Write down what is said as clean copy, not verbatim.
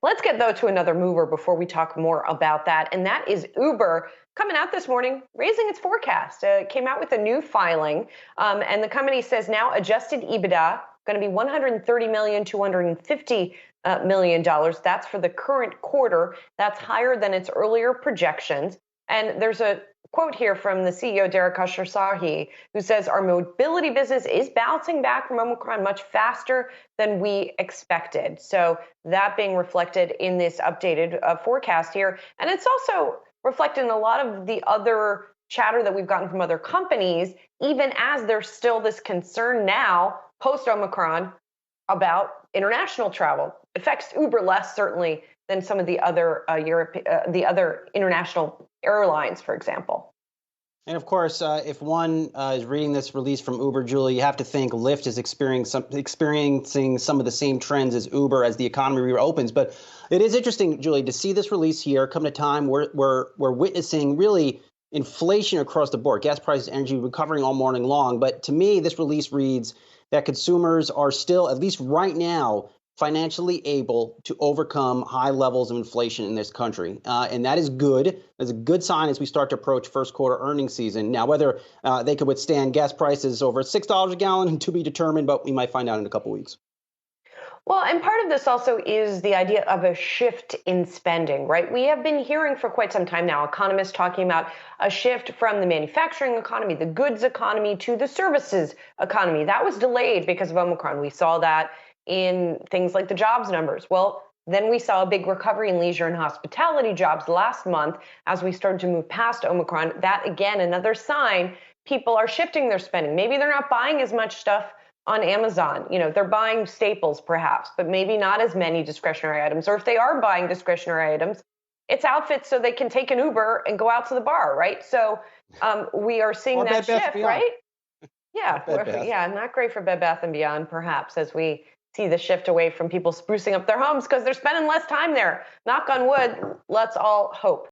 Let's get, though, to another mover before we talk more about that, and that is Uber coming out this morning, raising its forecast. It came out with a new filing, and the company says now adjusted EBITDA going to be $130 million, $250 million. That's for the current quarter. That's higher than its earlier projections. And there's a quote here from the CEO, Derek Khosrowshahi, who says our mobility business is bouncing back from Omicron much faster than we expected. So that being reflected in this updated forecast here. And it's also reflected in a lot of the other chatter that we've gotten from other companies, even as there's still this concern now, post-Omicron, about international travel. It affects Uber less, certainly, than some of the other the other international airlines, for example. And of course, if one is reading this release from Uber, Julie, you have to think Lyft is experiencing some of the same trends as Uber as the economy reopens. But it is interesting, Julie, to see this release here come at a time where we're witnessing really inflation across the board, gas prices, energy recovering all morning long. But to me, this release reads that consumers are still, at least right now, financially able to overcome high levels of inflation in this country. And that is good. That's a good sign as we start to approach first quarter earnings season. Now, whether they could withstand gas prices over $6 a gallon to be determined, but we might find out in a couple weeks. Well, and part of this also is the idea of a shift in spending, right? We have been hearing for quite some time now, economists talking about a shift from the manufacturing economy, the goods economy, to the services economy. That was delayed because of Omicron. We saw that in things like the jobs numbers. Well, then we saw a big recovery in leisure and hospitality jobs last month as we started to move past Omicron. That, again, another sign people are shifting their spending. Maybe they're not buying as much stuff on Amazon. You know, they're buying staples perhaps, but maybe not as many discretionary items. Or if they are buying discretionary items, it's outfits so they can take an Uber and go out to the bar, right? So we are seeing that shift, right? Yeah, not great for Bed Bath & Beyond, perhaps, as we see the shift away from people sprucing up their homes because they're spending less time there. Knock on wood, let's all hope.